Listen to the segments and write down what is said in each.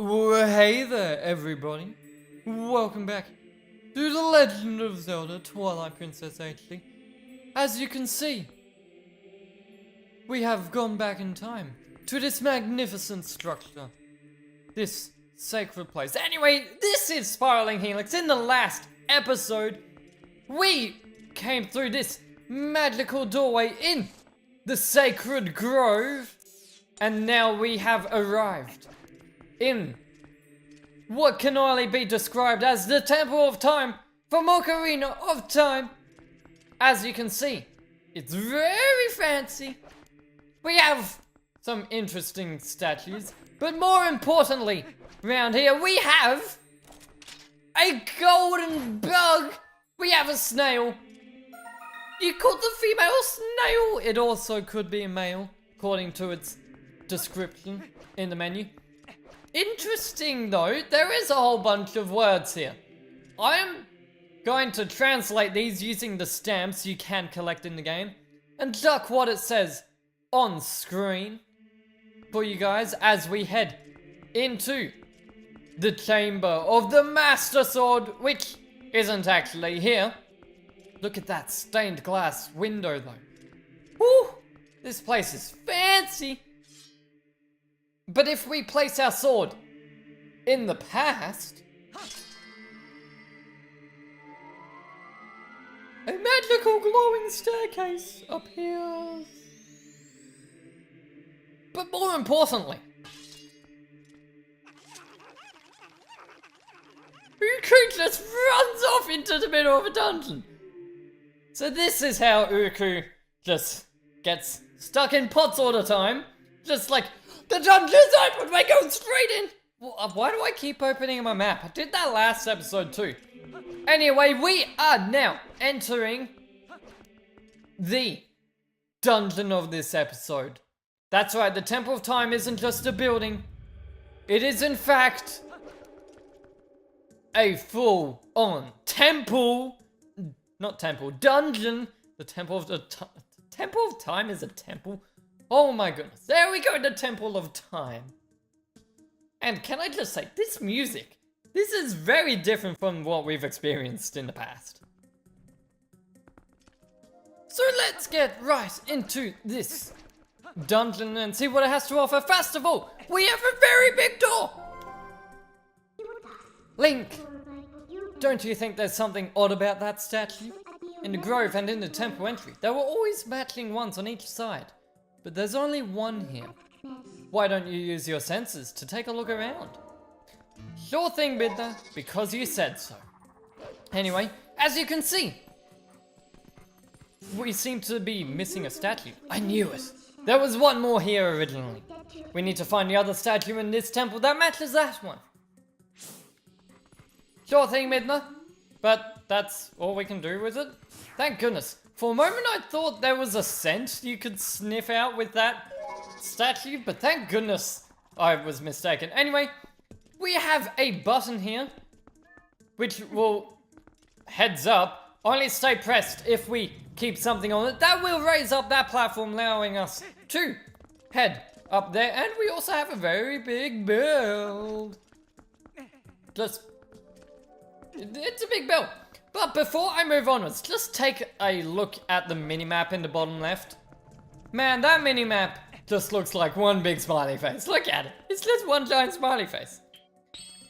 Well, hey there, everybody. Welcome back to The Legend of Zelda Twilight Princess HD. As you can see, we have gone back in time to this magnificent structure. This sacred place. Anyway, this is Spiraling Helix. In the last episode, we came through this magical doorway in the sacred grove. And now we have arrived in what can only be described as the Temple of Time from Ocarina of Time. As you can see, it's very fancy. We have some interesting statues, but more importantly, around here we have a golden bug. We have a snail. You called the female snail. It also could be a male, according to its description in the menu. Interesting though, there is a whole bunch of words here. I am going to translate these using the stamps you can collect in the game and duck what it says on screen for you guys as we head into the chamber of the Master Sword, which isn't actually here. Look at that stained glass window though. Woo! This place is fancy. But if we place our sword in the past, a magical glowing staircase appears. But more importantly, Uku just runs off into the middle of a dungeon. So this is how Uku just gets stuck in pots all the time. Just like, the dungeon's open, we're going straight in. Why do I keep opening my map? I did that last episode too. Anyway, we are now entering the dungeon of this episode. That's right, the Temple of Time isn't just a building. It is in fact a full-on temple. Not temple, dungeon. The Temple of Temple of Time is a temple. Oh my goodness, there we go, the Temple of Time. And can I just say, this music, this is very different from what we've experienced in the past. So let's get right into this dungeon and see what it has to offer. First of all, we have a very big door. Link, don't you think there's something odd about that statue? In the grove and in the temple entry, there were always matching ones on each side. But there's only one here. Why don't you use your senses to take a look around? Sure thing, Bidna, because you said so. Anyway, as you can see, we seem to be missing a statue. I knew it. There was one more here originally. We need to find the other statue in this temple that matches that one. Sure thing, Midna. But that's all we can do with it. Thank goodness. For a moment I thought there was a scent you could sniff out with that statue, but thank goodness I was mistaken. Anyway, we have a button here, which will, heads up, only stay pressed if we keep something on it. That will raise up that platform, allowing us to head up there. And we also have a very big build. It's a big build. But before I move onwards, just take a look at the minimap in the bottom left. Man, that minimap just looks like one big smiley face. Look at it. It's just one giant smiley face.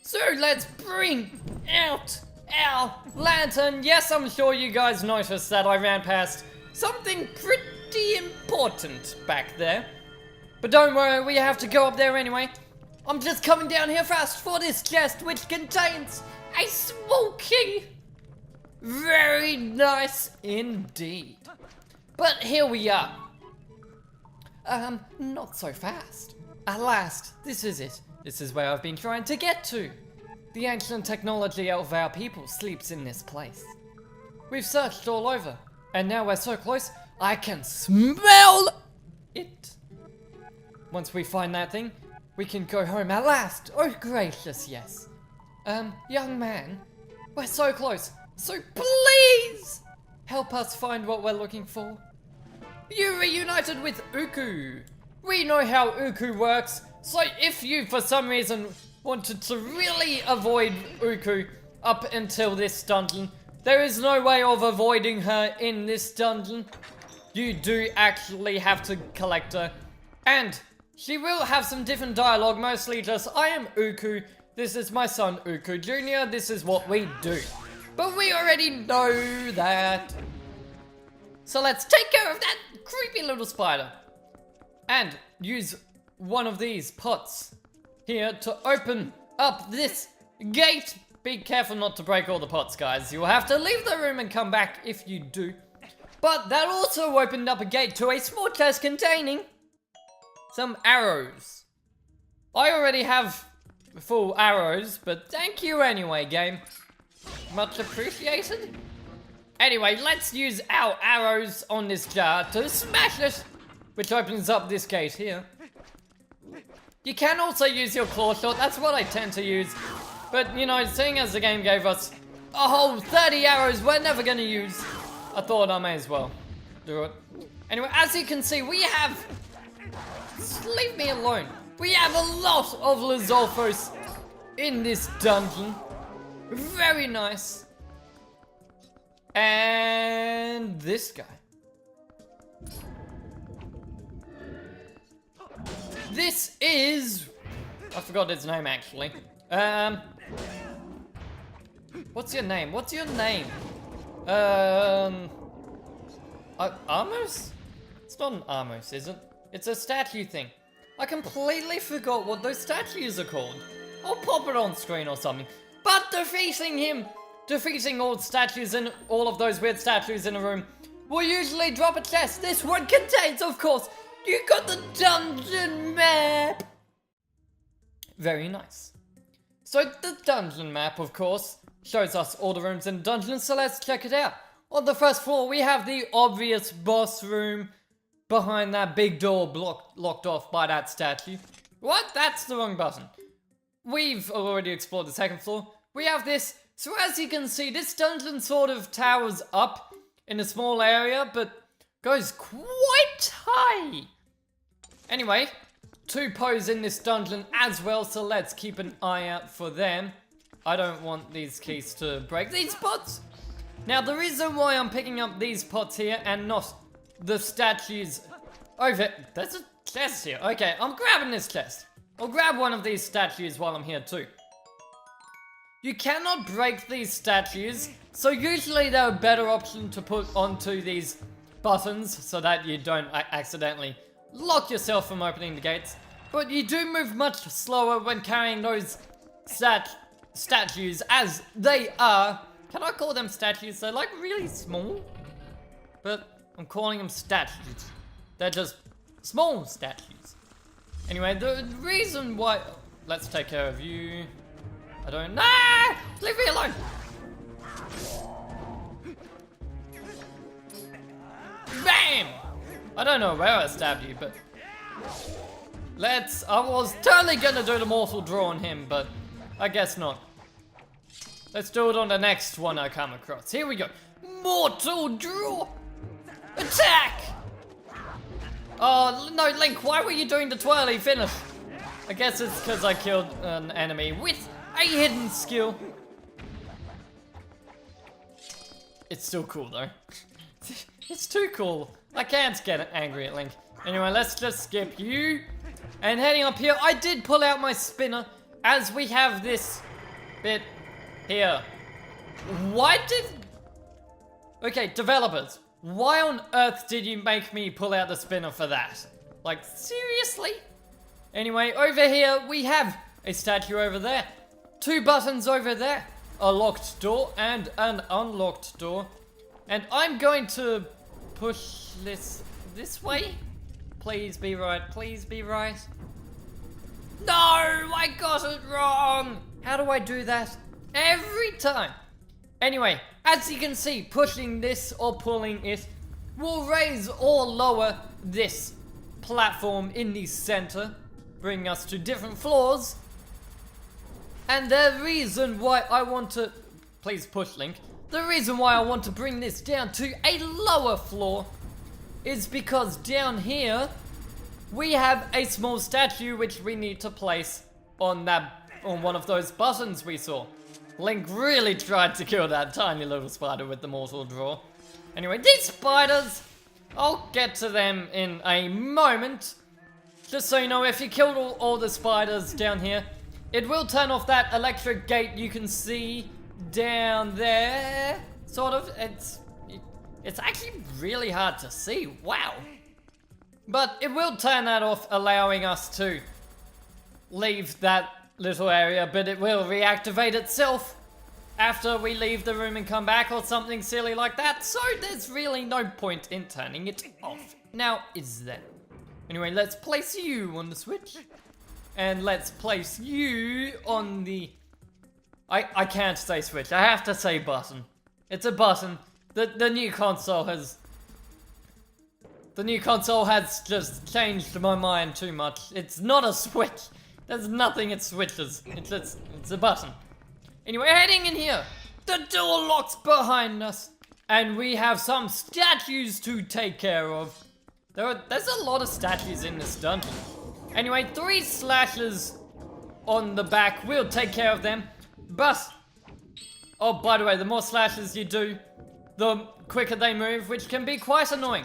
So let's bring out our lantern. Yes, I'm sure you guys noticed that I ran past something pretty important back there. But don't worry, we have to go up there anyway. I'm just coming down here fast for this chest, which contains a small key. Very nice indeed. But here we are. Not so fast. At last, this is it. This is where I've been trying to get to. The ancient technology of our people sleeps in this place. We've searched all over, and now we're so close, I can smell it. Once we find that thing, we can go home at last. Oh gracious, yes. Young man, we're so close. So please help us find what we're looking for. You reunited with Uku. We know how Uku works, so if you for some reason wanted to really avoid Uku up until this dungeon. There is no way of avoiding her in this dungeon. You do actually have to collect her. And she will have some different dialogue, mostly just, I am Uku, this is my son Uku Jr., this is what we do. But we already know that. So let's take care of that creepy little spider. And use one of these pots here to open up this gate. Be careful not to break all the pots, guys. You'll have to leave the room and come back if you do. But that also opened up a gate to a small chest containing some arrows. I already have full arrows, but thank you anyway, game. Much appreciated. Anyway, let's use our arrows on this jar to smash it, which opens up this gate here. You can also use your claw shot, that's what I tend to use. But, you know, seeing as the game gave us a whole 30 arrows we're never gonna use, I thought I may as well do it. Anyway, as you can see, we have... Just leave me alone. We have a lot of Lizolfos in this dungeon. Very nice. And this guy. This is... I forgot his name actually. What's your name? What's your name? Amos? It's not an Amos, is it? It's a statue thing. I completely forgot what those statues are called. I'll pop it on screen or something. But defeating him, defeating all statues and all of those weird statues in a room, will usually drop a chest. This one contains, of course, you got the dungeon map. Very nice. So the dungeon map, of course, shows us all the rooms in the dungeon, so let's check it out. On the first floor, we have the obvious boss room behind that big door locked off by that statue. What? That's the wrong button. We've already explored the second floor. We have this. So as you can see, this dungeon sort of towers up in a small area, but goes quite high. Anyway, two Poes in this dungeon as well, so let's keep an eye out for them. I don't want these keys to break these pots. Now, the reason why I'm picking up these pots here and not the statues over... There's a chest here. Okay, I'm grabbing this chest. I'll grab one of these statues while I'm here too. You cannot break these statues, so usually they're a better option to put onto these buttons so that you don't accidentally lock yourself from opening the gates. But you do move much slower when carrying those statues as they are. Can I call them statues? They're like really small, but I'm calling them statues. They're just small statues. Anyway, the reason why... Let's take care of you. I don't... Ah! Leave me alone! Bam! I don't know where I stabbed you, but... I was totally gonna do the mortal draw on him, but I guess not. Let's do it on the next one I come across. Here we go. Mortal draw! Attack! Oh, no, Link, why were you doing the twirly finish? I guess it's because I killed an enemy with a hidden skill. It's still cool, though. It's too cool. I can't get angry at Link. Anyway, let's just skip you. And heading up here, I did pull out my spinner, as we have this bit here. Why did... Okay, developers. Why on earth did you make me pull out the spinner for that? Like, seriously? Anyway, over here, we have a statue over there. Two buttons over there. A locked door and an unlocked door. And I'm going to push this way. Please be right, please be right. No, I got it wrong. How do I do that? Every time. Anyway, as you can see, pushing this or pulling it will raise or lower this platform in the center, bringing us to different floors. And the reason why I want to... Please push, Link. The reason why I want to bring this down to a lower floor is because down here we have a small statue which we need to place on that on one of those buttons we saw. Link really tried to kill that tiny little spider with the mortal draw. Anyway, these spiders, I'll get to them in a moment. Just so you know, if you killed all the spiders down here, it will turn off that electric gate you can see down there. Sort of. It's actually really hard to see. Wow. But it will turn that off, allowing us to leave that little area, but it will reactivate itself after we leave the room and come back or something silly like that. So there's really no point in turning it off. Now, is there? Anyway, let's place you on the switch. And let's place you on the... I can't say switch, I have to say button. It's a button. The new console has... The new console has just changed my mind too much. It's not a switch. There's nothing it switches. It's a button. Anyway, heading in here. The door locks behind us. And we have some statues to take care of. There's a lot of statues in this dungeon. Anyway, 3 slashes on the back. We'll take care of them. But, oh, by the way, the more slashes you do, the quicker they move, which can be quite annoying.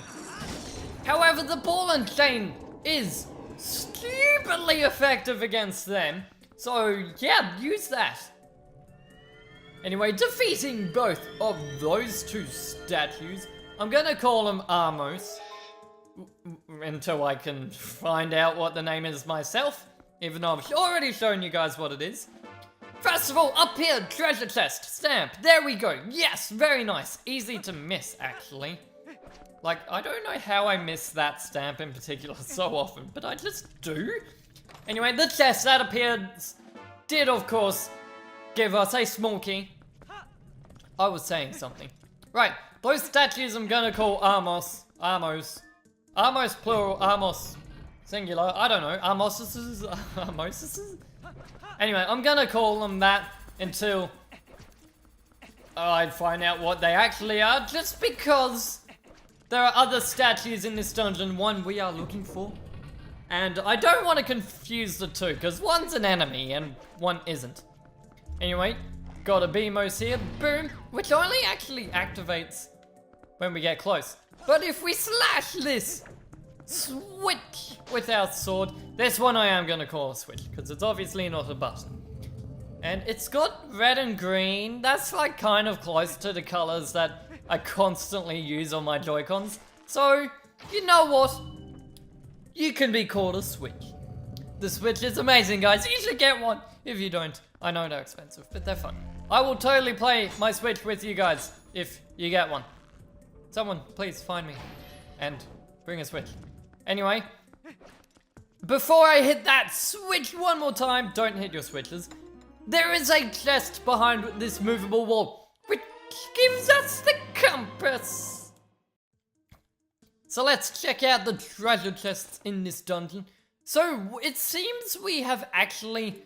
However, the ball and chain is stupidly effective against them. So, yeah, use that. Anyway, defeating both of those 2 statues, I'm gonna call them Armos. Until I can find out what the name is myself, even though I've already shown you guys what it is. First of all, up here, treasure chest, stamp, there we go. Yes, very nice, easy to miss actually. Like, I don't know how I miss that stamp in particular so often, but I just do. Anyway, the chest that appeared did of course give us a small key. I was saying something. Right, those statues I'm gonna call Armos, Armos plural, Armos singular, I don't know, Armosises? Anyway, I'm gonna call them that until I find out what they actually are, just because there are other statues in this dungeon, one we are looking for. And I don't want to confuse the two, because one's an enemy and one isn't. Anyway, got a Beamos here, boom, which only actually activates when we get close. But if we slash this switch with our sword, this one I am gonna call a switch, because it's obviously not a button. And it's got red and green, that's like kind of close to the colors that I constantly use on my Joy-Cons. So, you know what? You can be called a switch. The switch is amazing, guys, you should get one. If you don't, I know they're expensive, but they're fun. I will totally play my switch with you guys, if you get one. Someone, please find me and bring a switch. Anyway, before I hit that switch one more time, don't hit your switches. There is a chest behind this movable wall, which gives us the compass. So let's check out the treasure chests in this dungeon. So it seems we have actually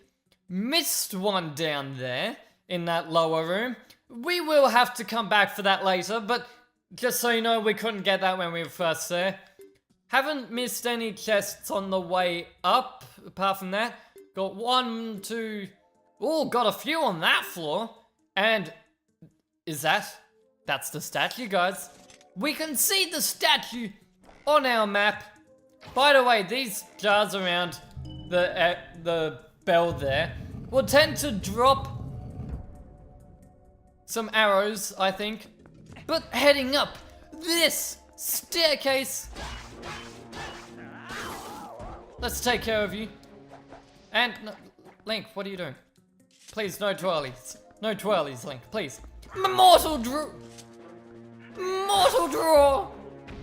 missed one down there in that lower room. We will have to come back for that later, but just so you know, we couldn't get that when we were first there. Haven't missed any chests on the way up, apart from that. Got 1, 2... Oh, got a few on that floor. And... That's the statue, guys. We can see the statue on our map. By the way, these jars around the bell there will tend to drop some arrows, I think. But heading up this staircase, let's take care of you. And no, Link, what are you doing? Please, no twirlies. No twirlies, Link, please. Mortal draw.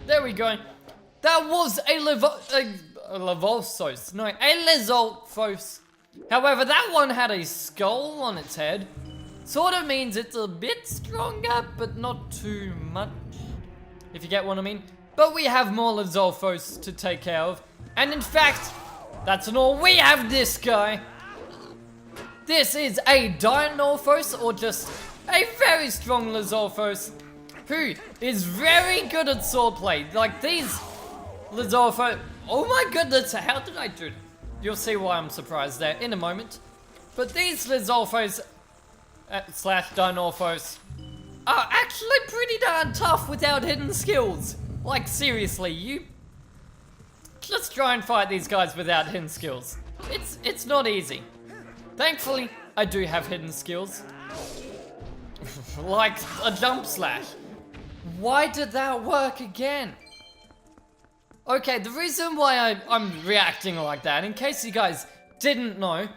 There we go. That was a Levolsos. No, a Lizolfos. However, that one had a skull on its head. Sort of means it's a bit stronger, but not too much, if you get what I mean. But we have more Lizolfos to take care of. And in fact, that's not all. We have this guy. This is a Dinorphos, or just a very strong Lizolfos, who is very good at swordplay. Like these Lizolfos. Oh my goodness, how did I do it? You'll see why I'm surprised there in a moment. But these Lizolfos slash Dinorphos are actually pretty darn tough without hidden skills. Like seriously, you just try and fight these guys without hidden skills. It's not easy. Thankfully, I do have hidden skills. Like a jump slash. Why did that work again? Okay, the reason why I'm reacting like that, in case you guys didn't know,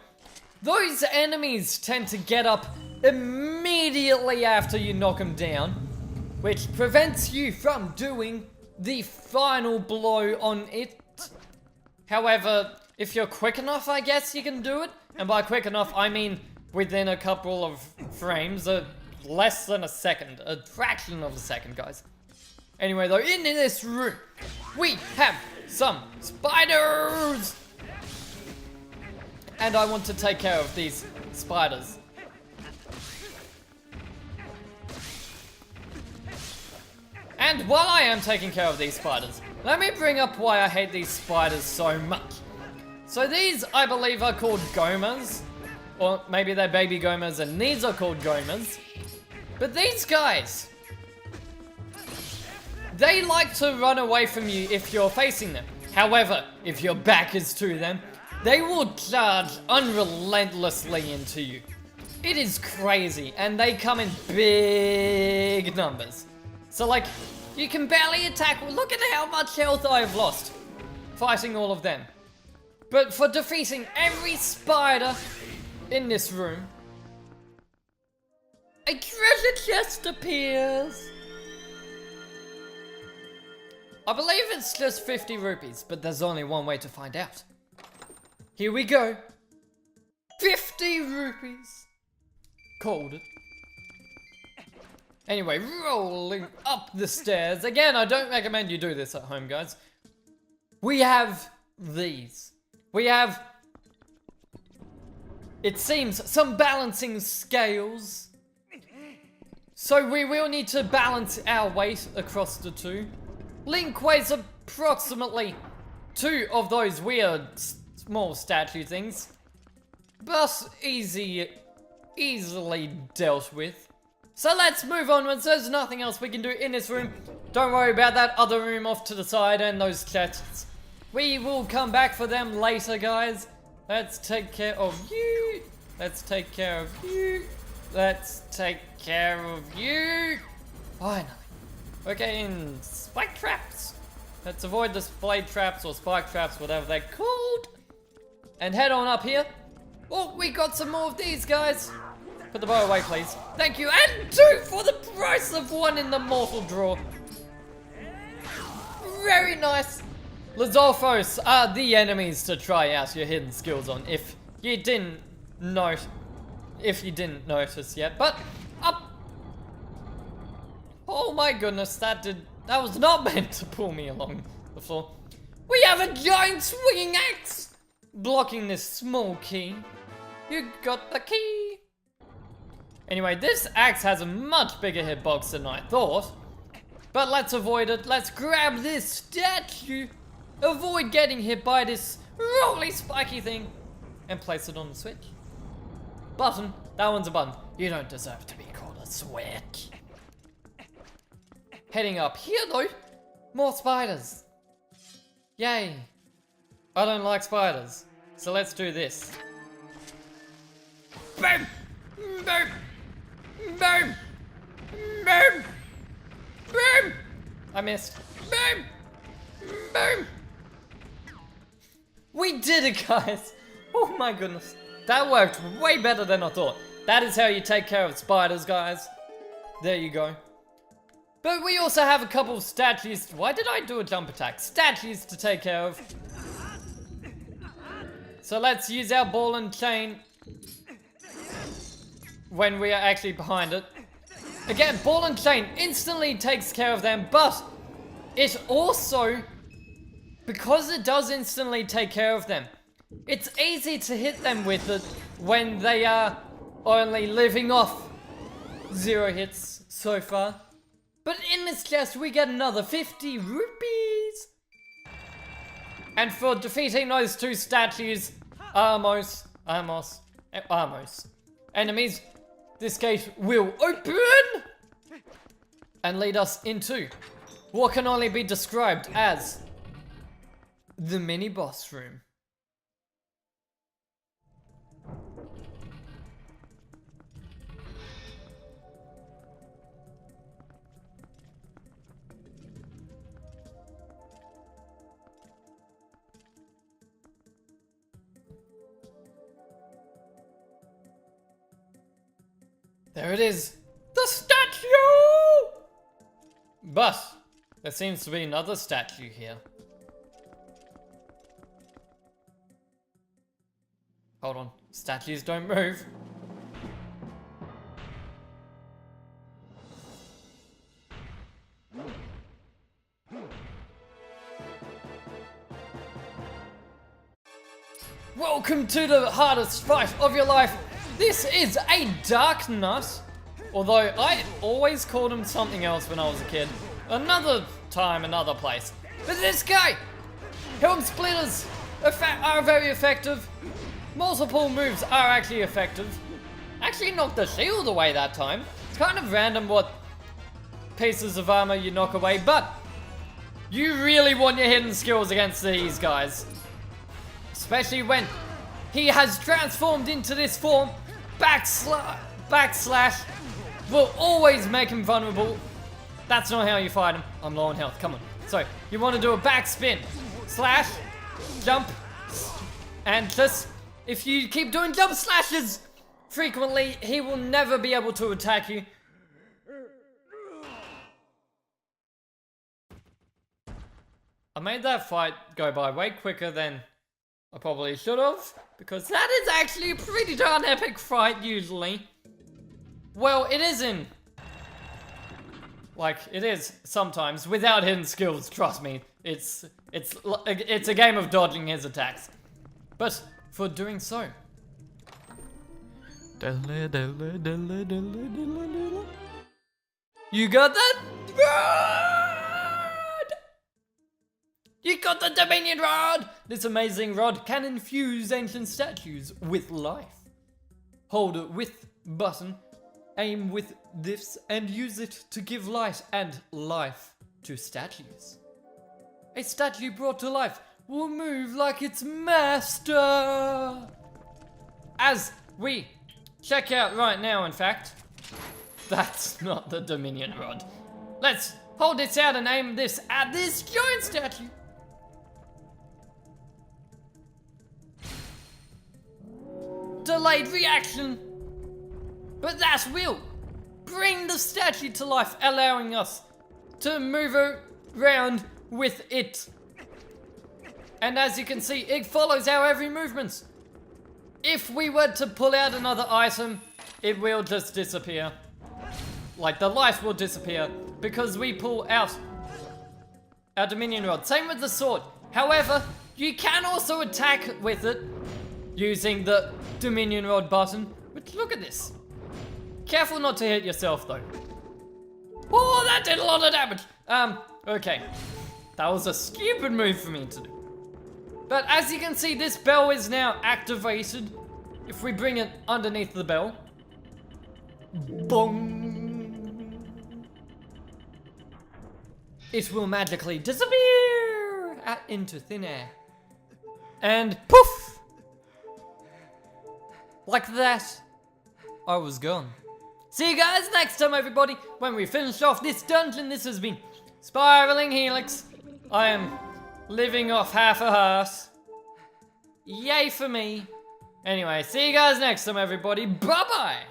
those enemies tend to get up immediately after you knock them down, which prevents you from doing the final blow on it. However, if you're quick enough, I guess you can do it. And by quick enough, I mean within a couple of frames, less than a second, a fraction of a second, guys. Anyway, though, in this room, we have some spiders! And I want to take care of these spiders. And while I am taking care of these spiders, let me bring up why I hate these spiders so much. So these, I believe, are called gomas. Or maybe they're baby gomas and these are called gomas. But these guys, they like to run away from you if you're facing them. However, if your back is to them, they will charge unrelentlessly into you. It is crazy, and they come in big numbers. So like, you can barely attack. Look at how much health I've lost fighting all of them. But for defeating every spider in this room, a treasure chest appears. I believe it's just 50 rupees, but there's only one way to find out. Here we go. 50 rupees. Called it. Anyway, rolling up the stairs. Again, I don't recommend you do this at home, guys. We have these. We have, it seems, some balancing scales. So we will need to balance our weight across the two. Link weighs approximately 2 of those weird small statue things. But easily dealt with. So let's move onwards. There's nothing else we can do in this room. Don't worry about that other room off to the side and those chests. We will come back for them later, guys. Let's take care of you. Let's take care of you. Let's take care of you. Finally. Okay, in spike traps. Let's avoid the blade traps or spike traps, whatever they're called. And head on up here. Oh, we got some more of these, guys. Put the bow away, please. Thank you. And 2 for the price of 1 in the mortal draw. Very nice. Lizolfos are the enemies to try out your hidden skills on if you didn't notice yet. But up. Oh my goodness, that was not meant to pull me along the floor. We have a giant swinging axe blocking this small key. You got the key. Anyway, this axe has a much bigger hitbox than I thought. But let's avoid it. Let's grab this statue. Avoid getting hit by this rolly spiky thing. And place it on the switch. Button. That one's a button. You don't deserve to be called a switch. Heading up here though. More spiders. Yay. I don't like spiders. So let's do this. Boom! Boom! Boom! Boom! Boom! I missed. Boom! Boom! We did it, guys! Oh my goodness. That worked way better than I thought. That is how you take care of spiders, guys. There you go. But we also have a couple of statues. Why did I do a jump attack? Statues to take care of. So let's use our ball and chain when we are actually behind it. Again, ball and chain instantly takes care of them, but it also, because it does instantly take care of them, it's easy to hit them with it when they are only living off 0 hits so far. But in this chest, we get another 50 rupees. And for defeating those 2 statues, Amos, Almost. Enemies, this gate will open and lead us into what can only be described as the mini boss room. There it is! The statue! But there seems to be another statue here. Hold on, statues don't move. Welcome to the hardest fight of your life. This is a Dark Nut. Although I always called him something else when I was a kid. Another time, another place. But this guy, Helm Splitters are very effective. Multiple moves are actually effective. Actually knocked the shield away that time. It's kind of random what pieces of armor you knock away, but you really want your hidden skills against these guys. Especially when he has transformed into this form. Backslash will always make him vulnerable. That's not how you fight him. I'm low on health, come on. So, you want to do a backspin, slash, jump, and just, if you keep doing jump slashes frequently, he will never be able to attack you. I made that fight go by way quicker than I probably should have, because that is actually a pretty darn epic fight usually. Well, it isn't. Like, it is sometimes, without hidden skills, trust me. It's a game of dodging his attacks. But, for doing so. You got that? Rod! You got the Dominion Rod! This amazing rod can infuse ancient statues with life. Hold with button. Aim with this and use it to give light and life to statues. A statue brought to life will move like its master. As we check out right now, in fact, that's not the Dominion Rod. Let's hold this out and aim this at this giant statue. Delayed reaction. But that will bring the statue to life, allowing us to move around with it. And as you can see, it follows our every movement. If we were to pull out another item, it will just disappear. Like, the life will disappear because we pull out our Dominion Rod. Same with the sword. However, you can also attack with it using the Dominion Rod button. But look at this. Careful not to hit yourself though. Oh, that did a lot of damage. Okay. That was a stupid move for me to do. But as you can see, this bell is now activated. If we bring it underneath the bell. Boom. It will magically disappear into thin air. And poof! Like that, I was gone. See you guys next time, everybody, when we finish off this dungeon. This has been Spiraling Helix. I am living off half a heart. Yay for me. Anyway, see you guys next time, everybody. Bye-bye.